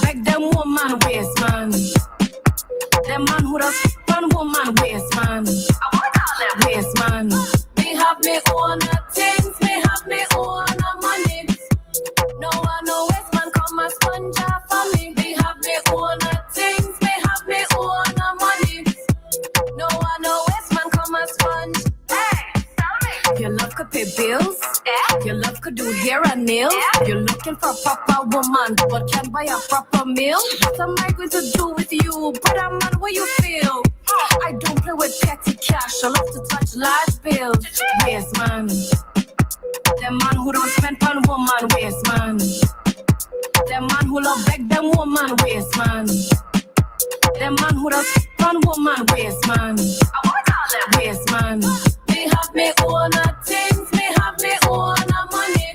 beg them woman waste, man. Them man who does run woman waste, man. I wanna call them waste, man. Me have me own things, me have me own money. No one no waste man come a sponge off for me. Me have me own things, me have me own money. No one no waste man come a sponge. Hey, tell me. Your love could pay bills. Yeah. Your love could do hair and nails. Yeah. You're looking for a proper woman, but can't buy a proper meal. What am I going to do with you, brother man? What you feel? I don't play with petty cash. I love to touch large bills. Waste man. Them man who don't spend on woman waste man. Them man who love beg them woman waste man. Them man who don't spend woman waste man. I wanna call them waste man. Me have me own things, me have me own money.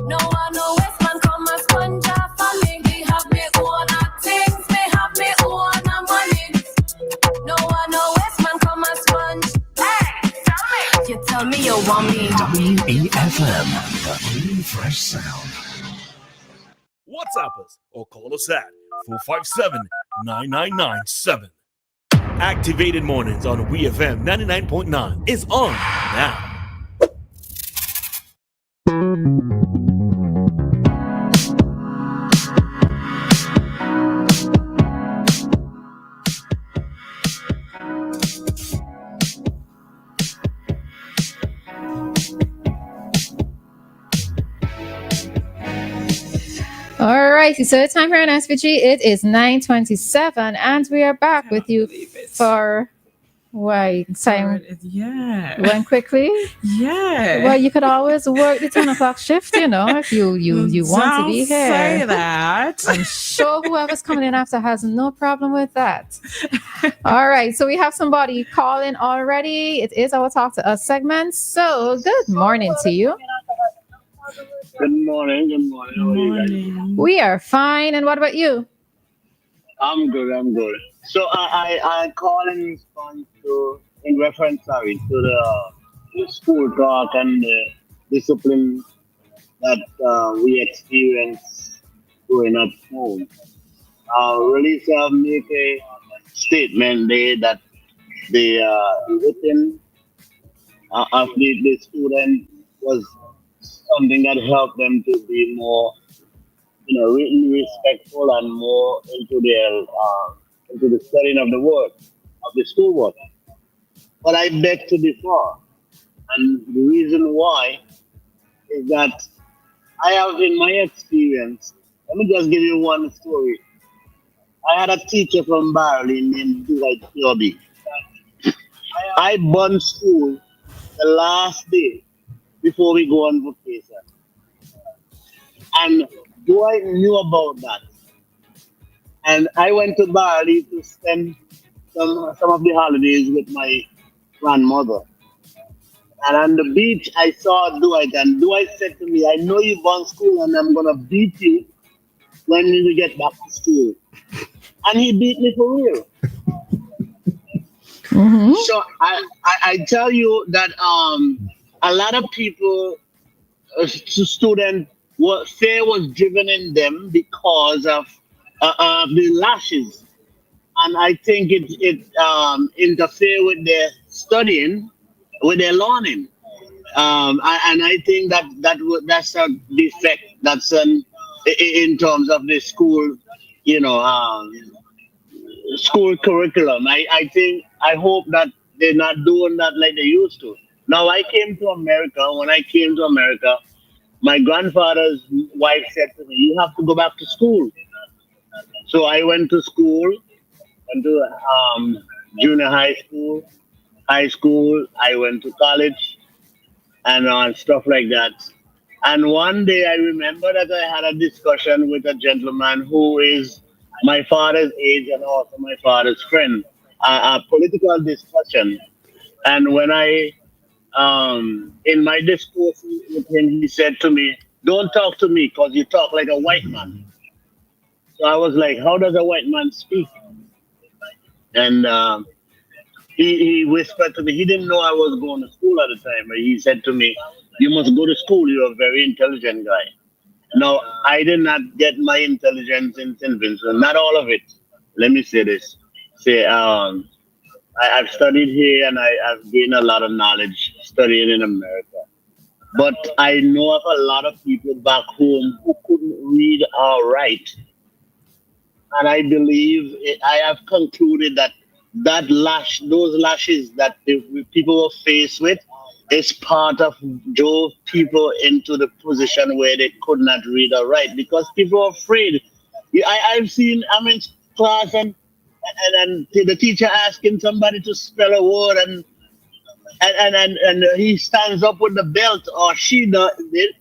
No one no waste man come a sponge off for me. Me have me own things, me have me own money. No one no waste man come a sponge. Hey, tell me. You tell me you want me. WEFM, the new fresh sound. WhatsApp us or call us at 457-9997. Activated Mornings on WeFM 99.9 is on now. All right, so it's time for an SVG. It is 9:27, and we are back with you for why time went quickly. Yeah. Well, you could always work the 10 o'clock shift, you know, if you want to be here. Say that. I'm sure whoever's coming in after has no problem with that. All right, so we have somebody calling already. It is our Talk to Us segment. So good morning to you. Good morning. How are you guys? We are fine. And what about you? I'm good. So I call in response to, in reference, to the school talk and the discipline that we experience growing up home. Roleza make a statement there that the written of the student was something that helped them to be more, really respectful and more into the studying of the word, of the schoolwork. But I beg to differ, and the reason why is that I have, in my experience, let me just give you one story. I had a teacher from Barley named Joby. I bunned school the last day before we go on vacation. And I knew about that. And I went to Bali to spend some of the holidays with my grandmother. And on the beach, I saw Dwight, and Dwight said to me, I know you've gone school and I'm going to beat you when we get back to school. And he beat me for real. Mm-hmm. So I tell you that a lot of people, students, fear was driven in them because of the lashes. And I think it interfere with their studying, with their learning. And I think that's a defect. That's in terms of the school, school curriculum. I hope that they're not doing that like they used to. Now, I came to America. When I came to America, my grandfather's wife said to me, you have to go back to school. So I went to school, went to junior high school, I went to college, and stuff like that. And one day I remember that I had a discussion with a gentleman who is my father's age and also my father's friend, a political discussion. And when in my discourse with him, he said to me, don't talk to me because you talk like a white man. So I was like, how does a white man speak? And he whispered to me, he didn't know I was going to school at the time, but he said to me, you must go to school, you're a very intelligent guy. Now, I did not get my intelligence in St. Vincent, not all of it. Let me say this. Say, I've studied here and I've gained a lot of knowledge studying in America. But I know of a lot of people back home who couldn't read or write. And I believe I have concluded that those lashes that the people were faced with, is part of drove people into the position where they could not read or write because people are afraid. I've seen I'm in class and the teacher asking somebody to spell a word and he stands up with the belt or she does it,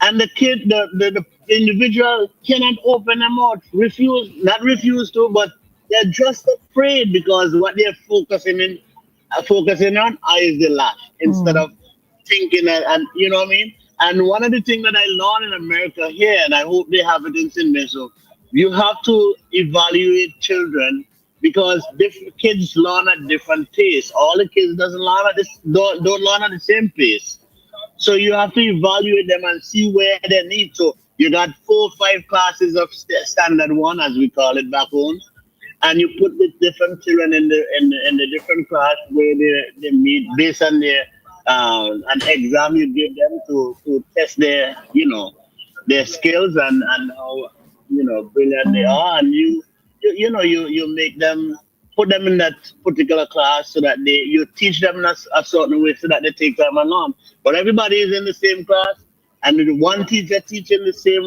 and the kid, the individual cannot open their mouth, not refuse to, but they're just afraid because what they're focusing on is the laugh instead of thinking and you know what I mean. And one of the things that I learned in America here, and I hope they have it in St. Vincent, you have to evaluate children because different kids learn at different pace. All the kids doesn't learn at don't learn at the same pace. So you have to evaluate them and see where they need. So you got 4 or 5 classes of standard one, as we call it back home, and you put the different children in the different class where they meet based on their an exam you give them to test their skills and how brilliant they are, and you make them put them in that particular class so that you teach them in a certain way so that they take time and learn. But everybody is in the same class, and the one teacher teaching the same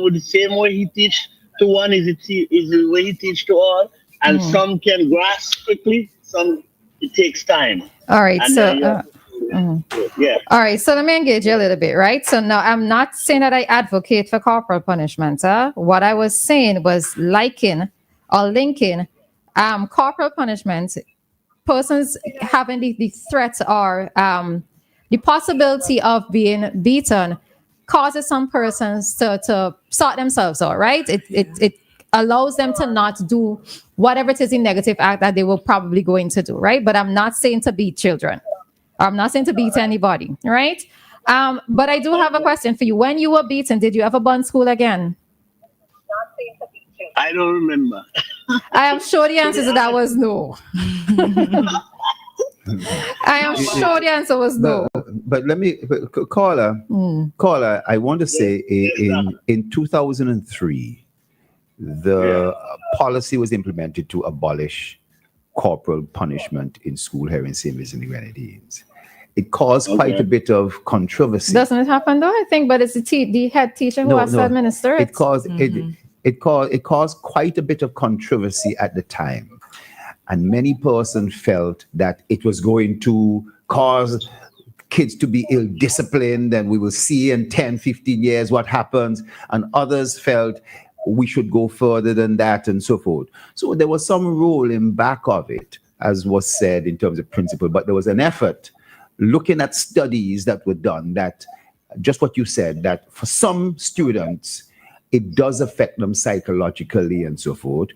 way he teach to one is the way he teach to all. And some can grasp quickly, some it takes time. All right, And so yeah. all right, so let me engage you a little bit, right? So now I'm not saying that I advocate for corporal punishment. What I was saying was linking corporal punishment, persons having the threat or the possibility of being beaten causes some persons to sort themselves out, right? It allows them to not do whatever it is the negative act that they were probably going to do, right? But I'm not saying to beat children. I'm not saying to beat anybody, right? But I do have a question for you. When you were beaten, did you ever burn school again? I don't remember. I am sure the answer to that was no. I am sure the answer was no. But let me, caller, I want to say in 2003, the policy was implemented to abolish corporal punishment in school here in St. Vincent and the Grenadines. It caused quite a bit of controversy. Doesn't it happen though? I think, but it's the head teacher who has to administer it. It caused quite a bit of controversy at the time. And many persons felt that it was going to cause kids to be ill-disciplined, and we will see in 10, 15 years what happens. And others felt we should go further than that and so forth. So there was some role in back of it, as was said in terms of principle, but there was an effort looking at studies that were done that just what you said, that for some students, it does affect them psychologically and so forth.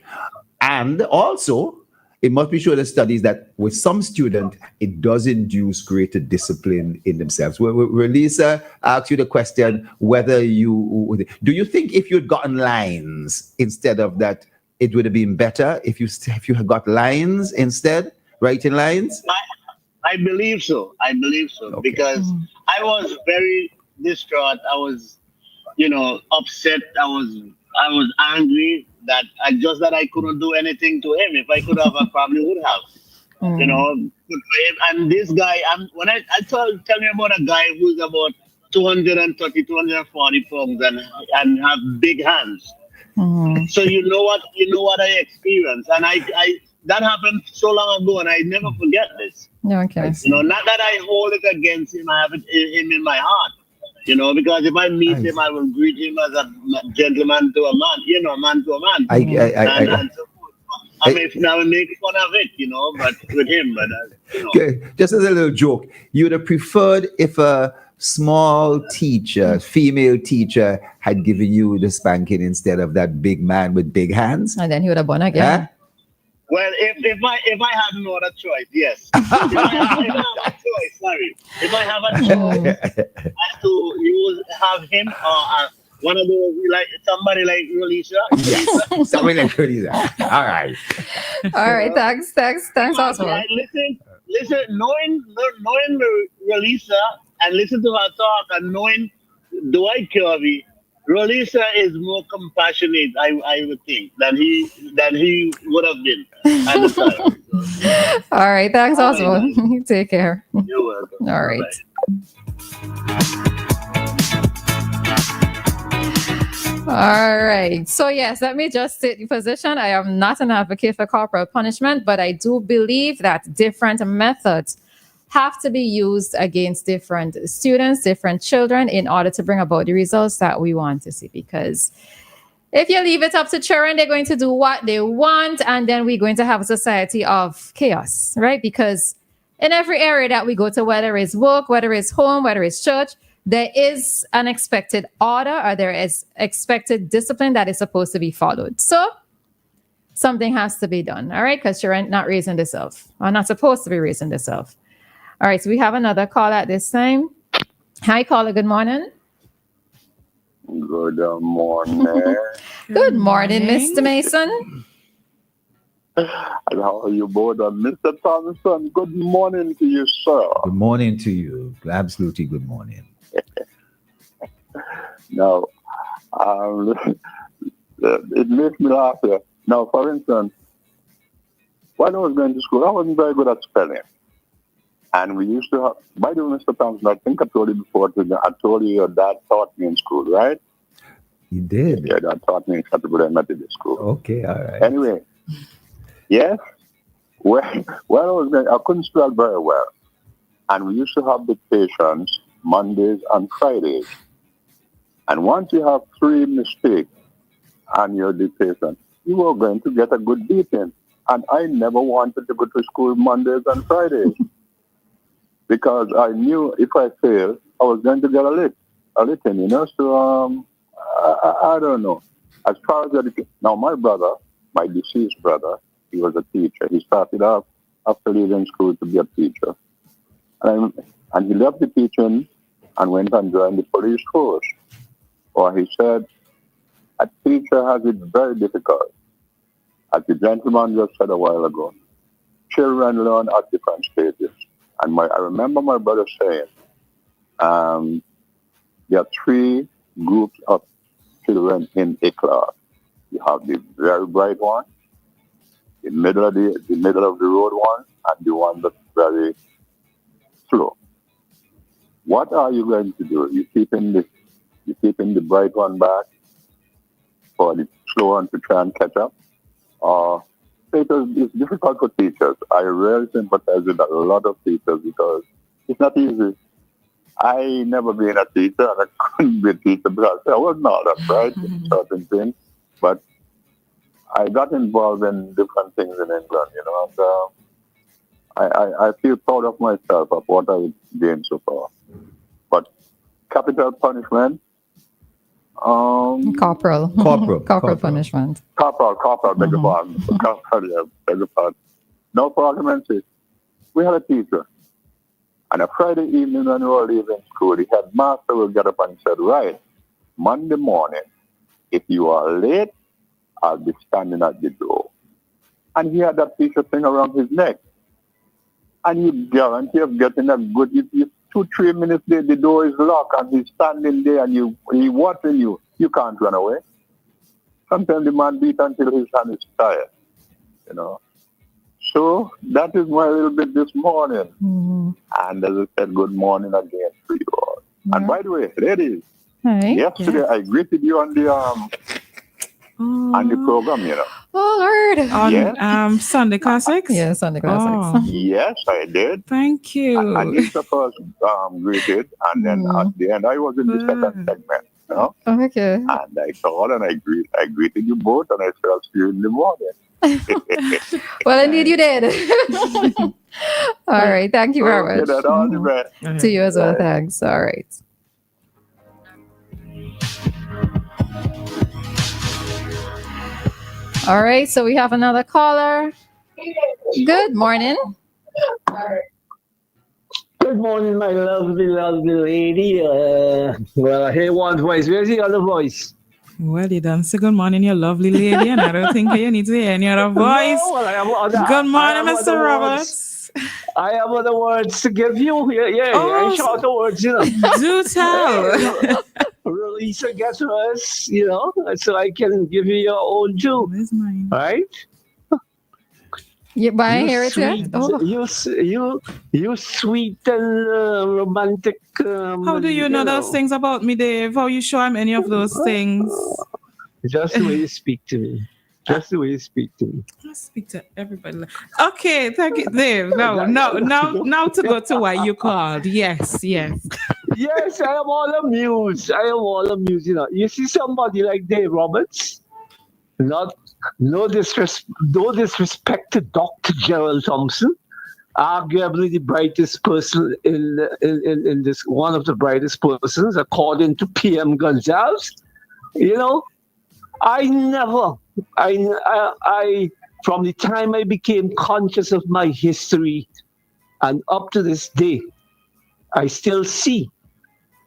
And also, it must be shown in studies that with some students, it does induce greater discipline in themselves. Roleza asked you the question whether do you think if you'd gotten lines instead of that, it would have been better if you had got lines instead, writing lines? I believe so. Okay. Because I was very distraught. I was, upset. I was angry that I couldn't do anything to him. If I could have, I probably would have. Good for him. And this guy, when I tell me about a guy who's about 230, 240 pounds and have big hands. So you know what I experienced, and I that happened so long ago, and I never forget this. Okay. Not that I hold it against him. I have him in my heart. Because if I meet him, I will greet him as a gentleman to a man. Man to a man. And so forth. I may make fun of it, but with him, Okay. Just as a little joke, you would have preferred if a small teacher, female teacher, had given you the spanking instead of that big man with big hands? And then he would have won again. Huh? Well, if I had no other choice, yes. If I have a choice, as to you have him or one of those like somebody like Roleza. Yes, something like that. All right. All right. Thanks, Oswald. Right, listen. Knowing Roleza and listen to her talk and knowing Dwight Kirby, Roleza is more compassionate, I would think, than he would have been at the time. All right. Thanks, All right, Oswald. Take care. You're welcome. All right. All right. So, yes, let me just state the position. I am not an advocate for corporal punishment, but I do believe that different methods have to be used against different students, different children, in order to bring about the results that we want to see. Because if you leave it up to children, they're going to do what they want, and then we're going to have a society of chaos, right? Because in every area that we go to, whether it's work, whether it's home, whether it's church, there is an expected order or there is expected discipline that is supposed to be followed. So something has to be done, all right? Because children not raising themselves, or not supposed to be raising themselves. All right, so we have another call at this time. Hi, caller. Good morning. Good morning. Good morning, Mr. Mason. And how are you both? Mr. Thompson, good morning to you, sir. Good morning to you. Absolutely good morning. Now, it makes me laugh here. Now, for instance, when I was going to school, I wasn't very good at spelling. And we used to have, by the way, Mr. Thompson, I think I told you before, I told you your dad taught me in school, right? You did? Yeah, dad taught me in Category Methodist School. Okay, all right. Anyway, yes, when I was going, I couldn't spell very well. And we used to have dictations Mondays and Fridays. And once you have 3 mistakes on your dictation, you are going to get a good beating. And I never wanted to go to school Mondays and Fridays. Because I knew if I failed, I was going to get a licking, you know. So I don't know. As far as education, now my brother, my deceased brother, he was a teacher. He started off after leaving school to be a teacher, and he left the teaching and went and joined the police force. Or he said, a teacher has it very difficult. As the gentleman just said a while ago, children learn at different stages. And I remember my brother saying, there are 3 groups of children in a class. You have the very bright one, the middle of the road one, and the one that's very slow. What are you going to do? You keeping the bright one back for the slow one to try and catch up? It's difficult for teachers. I really sympathize with a lot of teachers because it's not easy. I never been a teacher and I couldn't be a teacher because I was not that bright in certain things. But I got involved in different things in England, you know, and I feel proud of myself of what I've gained so far. But capital punishment, Corporal punishment. Corporal, beg your pardon. Corporal, yeah, beg your pardon. No, for argument's sake, we had a teacher. And a Friday evening when we were leaving school, the headmaster will get up and said, right, Monday morning, if you are late, I'll be standing at the door. And he had that piece of thing around his neck. And you guarantee of getting a good, if 2-3 minutes there, the door is locked and he's standing there and he watching you. You can't run away. Sometimes the man beat until his hand is tired, you know. So that is my little bit this morning. Mm-hmm. And as I said, good morning again to you all. Yeah. And by the way, ladies, yesterday I greeted you on the program, you know. Oh, Lord. On Sunday Classics? Yeah, Sunday Classics. Oh. Yes, I did. Thank you. And it's the first greeted, and then at the end, I was in the second segment, you know. Okay. And I called and I greeted you both, and I said, I'll see you in the morning. Well, indeed you did. All right. Thank you very much. All the best. To you as well. Thanks. All right. All right. So we have another caller. Good morning. Good morning, my lovely, lovely lady. Well, I hear one voice. Where's the other voice? Well, you done say good morning, you lovely lady, and I don't think you need to hear any other voice. No, well, I have other, Good I morning, have Mr. other Roberts. I have other words to give you. Yeah, Oh, shorter words, you know. Do tell. Roleza gets hers, you know, so I can give you your own too. Where's mine? Right? Yeah, but I You hear it yet. sweet, Oh, you sweet and romantic. How do you know those things about me, Dave? How you sure I'm any of those things? Just the way you speak to me. Just the way you speak to me. I speak to everybody. Okay, thank you, Dave. Now to go to why you called. Yes. Yes, I am all amused. You know, you see somebody like Dave Roberts, no disrespect to Dr. Gerald Thompson, arguably the brightest person in this, one of the brightest persons according to PM Gonzalez. You know, I from the time I became conscious of my history and up to this day, I still see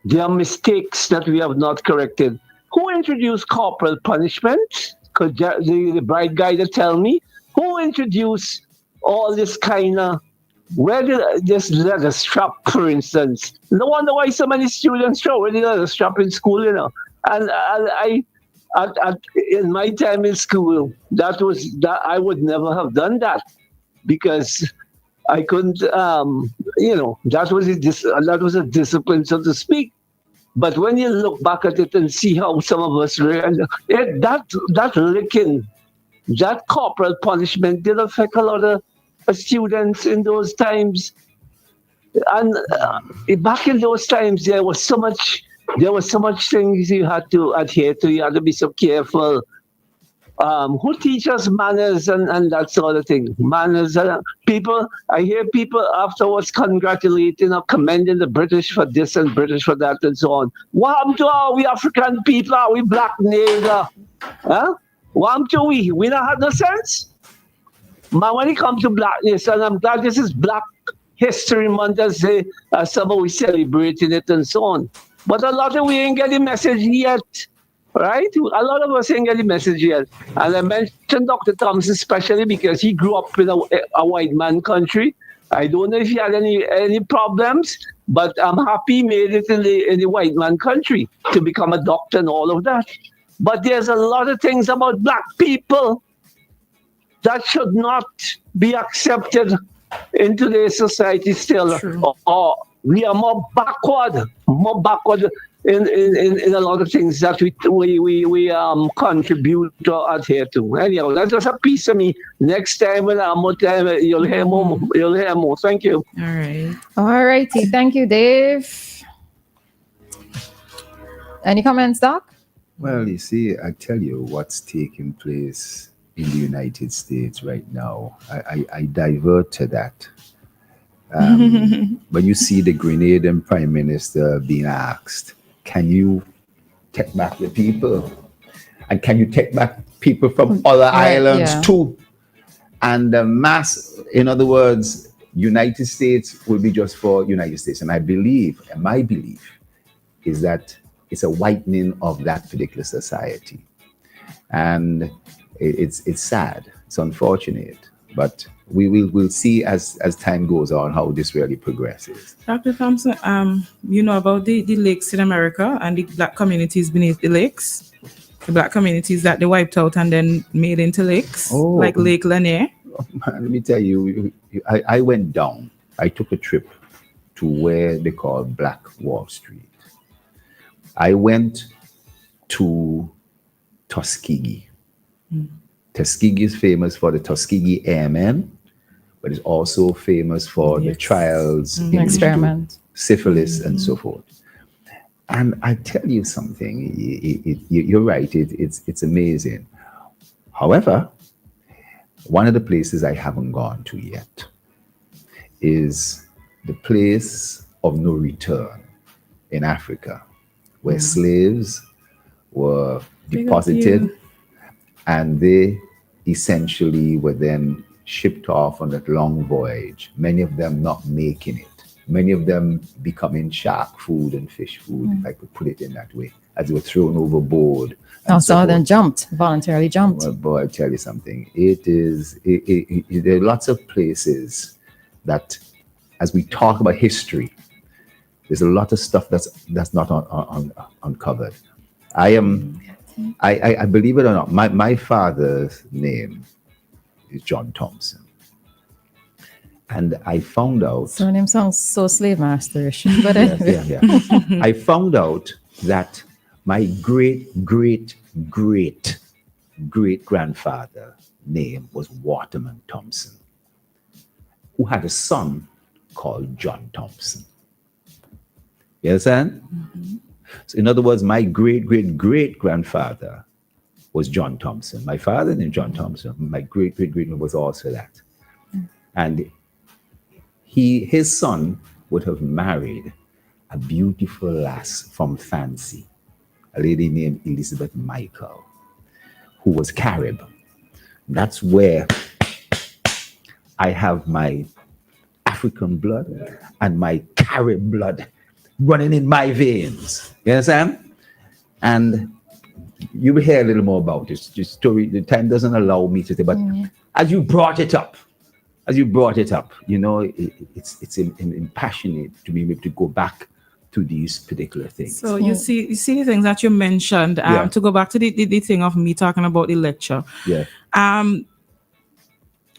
there are mistakes that we have not corrected. Who introduced corporal punishment? Could the bright guy to tell me? Who introduced all this kind of, where did this leather strap, for instance? No wonder why so many students throw away the leather strap in school, you know. And in my time in school, that I would never have done that because I couldn't, you know, that was a discipline, so to speak. But when you look back at it and see how some of us that licking, that corporal punishment did affect a lot of students in those times. And back in those times, there was so much things you had to adhere to. You had to be so careful. Who teaches manners and that sort of thing? Manners. People, I hear people afterwards congratulating or commending the British for this and British for that and so on. What happened to all we African people? Are we black nigger? Huh? What happened to we? We don't have no sense? But when it comes to blackness, and I'm glad this is Black History Month, as some of we celebrating it and so on. But a lot of we ain't getting message yet. Right? A lot of us ain't getting message yet. And I mentioned Dr. Thompson especially because he grew up in a white man country. I don't know if he had any problems, but I'm happy he made it in the white man country to become a doctor and all of that. But there's a lot of things about black people that should not be accepted in today's society still. Or we are more backward in a lot of things that we contribute or adhere to. Anyhow, that's just a piece of me. Next time when I'm more time, you'll hear more. You'll hear more. Thank you. all righty. Thank you, Dave. Any comments, Doc? Well, you see, I tell you what's taking place in the United States right now. I divert to that. When you see the Grenadian Prime Minister being asked, can you take back the people? And can you take back people from other islands too? And the mass, in other words, United States will be just for United States. And my belief is that it's a whitening of that particular society. And it's sad, it's unfortunate, but we'll see as time goes on how this really progresses. Dr. Thompson, you know about the lakes in America and the black communities beneath the lakes? The black communities that they wiped out and then made into lakes, like Lake Lanier? Let me tell you, I went down. I took a trip to where they call Black Wall Street. I went to Tuskegee. Tuskegee is famous for the Tuskegee Airmen, but it's also famous for the trials, experiment, syphilis, and so forth. And I tell you something, you're right, it's amazing. However, one of the places I haven't gone to yet is the place of no return in Africa, where slaves were deposited and they essentially were then shipped off on that long voyage, many of them not making it many of them becoming shark food and fish food, if I could put it in that way, as they were thrown overboard. Some of them voluntarily jumped. Well, boy, I tell you something. There are lots of places that, as we talk about history, there's a lot of stuff that's not uncovered. I believe it or not, my father's name is John Thompson. And I found out... Surname sounds so slave masterish. But yeah. I found out that my great-great-great-grandfather name was Waterman Thompson, who had a son called John Thompson. You understand? Mm-hmm. So in other words, my great-great-great-grandfather was John Thompson. My father named John Thompson. My great-great-great was also that. And his son would have married a beautiful lass from Fancy, a lady named Elizabeth Michael, who was Carib. That's where I have my African blood and my Carib blood running in my veins. You understand? And you will hear a little more about this. The story, the time doesn't allow me to say, but as you brought it up, you know, it's impassionate to be able to go back to these particular things. So you see the things that you mentioned. To go back to the thing of me talking about the lecture. Yeah.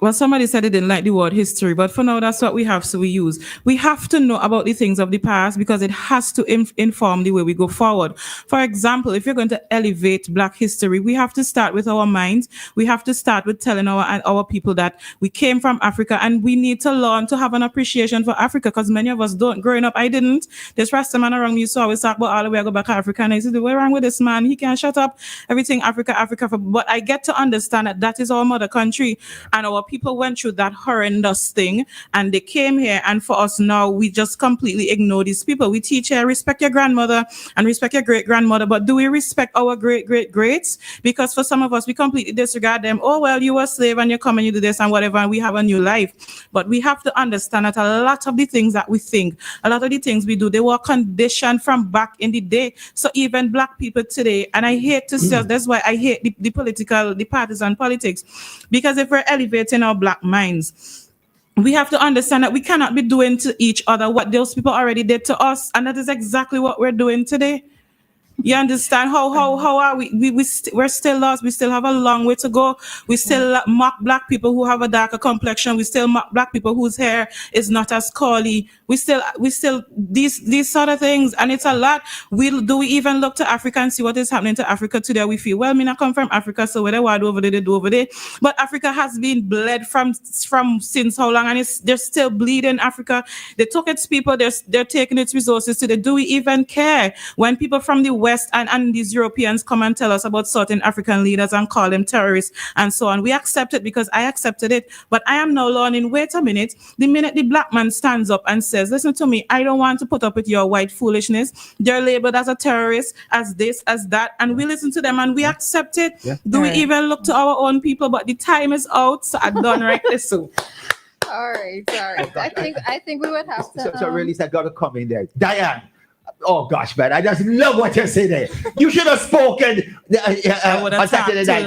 Well, somebody said they didn't like the word history, but for now, that's what we have, so we use. We have to know about the things of the past because it has to inform the way we go forward. For example, if you're going to elevate Black history, we have to start with our minds. We have to start with telling our people that we came from Africa, and we need to learn to have an appreciation for Africa, because many of us don't. Growing up, I didn't. This Rasta man around me, so I always talk about all the way I go back to Africa, and I said, what's wrong with this man? He can't shut up. Everything Africa. But I get to understand that is our mother country, and our people went through that horrendous thing and they came here, and for us now, we just completely ignore these people. We teach here, respect your grandmother and respect your great-grandmother, but do we respect our great-great-greats? Because for some of us, we completely disregard them. Oh, well, you were a slave and you come and you do this and whatever, and we have a new life. But we have to understand that a lot of the things that we think, a lot of the things we do, they were conditioned from back in the day. So even Black people today, and I hate to say, that's why I hate the partisan politics, because if we're elevating our Black minds, we have to understand that we cannot be doing to each other what those people already did to us, and that is exactly what we're doing today. You understand how are we're still lost. We still have a long way to go. We still mock Black people who have a darker complexion. We still mock Black people whose hair is not as curly. We still these sort of things, and it's a lot. We even look to Africa and see what is happening to Africa today? We feel, well, me not come from Africa, so whatever I do over there, they do over there. But Africa has been bled from since how long, and they're still bleeding Africa. They took its people, they're taking its resources today. Do we even care when people from the West and these Europeans come and tell us about certain African leaders and call them terrorists and so on? We accept it because I accepted it. But I am now learning, wait a minute, the minute the Black man stands up and says, listen to me, I don't want to put up with your white foolishness. They're labeled as a terrorist, as this, as that, and we listen to them and we accept it. Yeah. Do we even look to our own people? But the time is out, so I done right this soon. All right. I think we would have to. So really, I got to come in there, Dianna. Oh gosh, man! I just love what you say there. You should have spoken on Saturday night.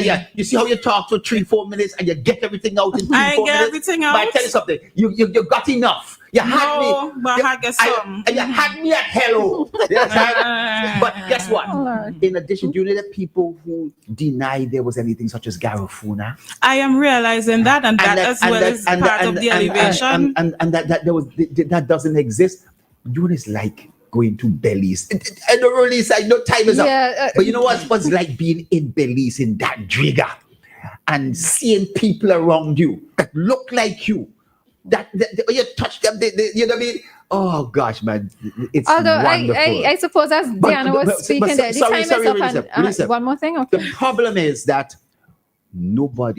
Yeah. You see how you talk for 3-4 minutes and you get everything out in 3-4 minutes. I get everything out. But I tell you something. You got enough. You had me. But I get some. And you had me at hello. But guess what? In addition, do you know the people who deny there was anything such as Garifuna? I am realizing that, and that as well is part of the elevation. And that doesn't exist. You know, it's like going to Belize. I don't really say no time is up. But you know what's like being in Belize in that jigger and seeing people around you that look like you. That when you touch them, you know what I mean? Oh gosh, man, it's wonderful. I suppose as Dianna was speaking, the time is up. One more thing. Okay. The problem is that not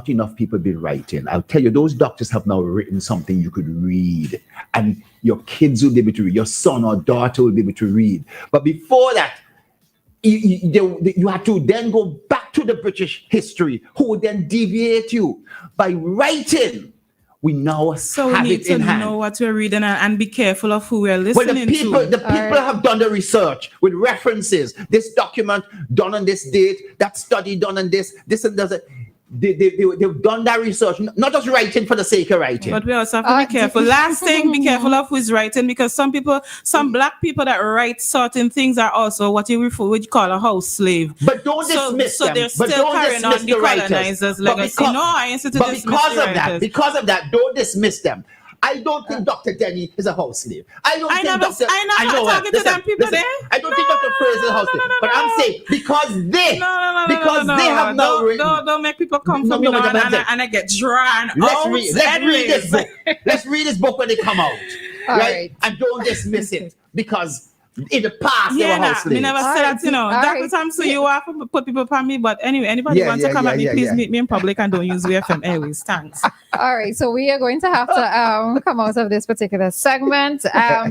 enough people been writing. I'll tell you, those doctors have now written something you could read, and your kids will be able to read, your son or daughter will be able to read. But before that, you have to then go back to the British history, who would then deviate you by writing We now So we have need it to in hand. know what we're reading and be careful of who we're Well, listening the people to. have done the research with references. This document done on this date, that study done on this and that. They've done that research, not just writing for the sake of writing. But we also have to be careful. Last thing, be careful of who's writing, because some black people that write certain things are also what you call a house slave. But don't dismiss them. So they're But still don't carrying on dismiss the the writers. colonizers' But legacy. No, I ain't to dismiss because the of that, writers. because of that, don't dismiss them. I don't think Dr. Denny is a house slave. I know talking to them people there. I don't think Dr. Fraser is a house slave. But I'm saying because they have now written. Don't make people come from me now and I get drawn Let's out. read this book. Let's read this book when they come out. All right? right. And don't dismiss it because in the past they were house slaves. Me never said that, Dr. Tom, so you have to put people upon me. But anyway, anybody wants to come at me, please meet me in public and don't use WEFM Airways. Thanks. All right, so we are going to have to come out of this particular segment.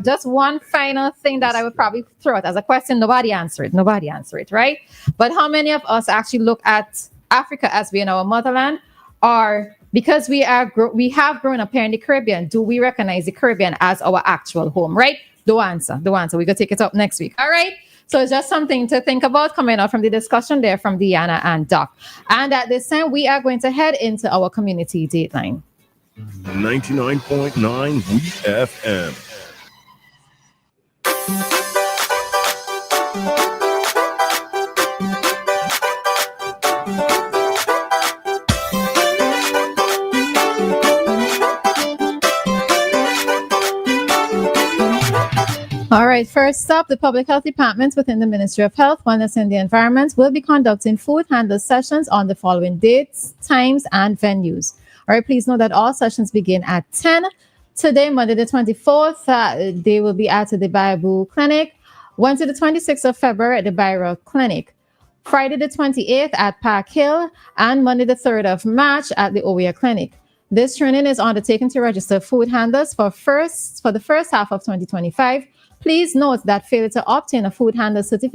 Just one final thing that I would probably throw out as a question. Nobody answer it, right? But how many of us actually look at Africa as being our motherland? Or because we have grown up here in the Caribbean, do we recognize the Caribbean as our actual home, right? The answer. We're going to take it up next week. All right. So it's just something to think about coming out from the discussion there from Dianna and Doc. And at this time, we are going to head into our community dateline. 99.9 WEFM. All right, first up, the Public Health Department within the Ministry of Health, Wellness and the Environment will be conducting food handler sessions on the following dates, times, and venues. All right, please note that all sessions begin at 10. Today, Monday the 24th, they will be at the Bible Clinic. Wednesday the 26th of February at the Byra Clinic. Friday the 28th at Park Hill, and Monday the 3rd of March at the Owea Clinic. This training is undertaken to register food handlers for the first half of 2025. Please note that failure to obtain a food handler certificate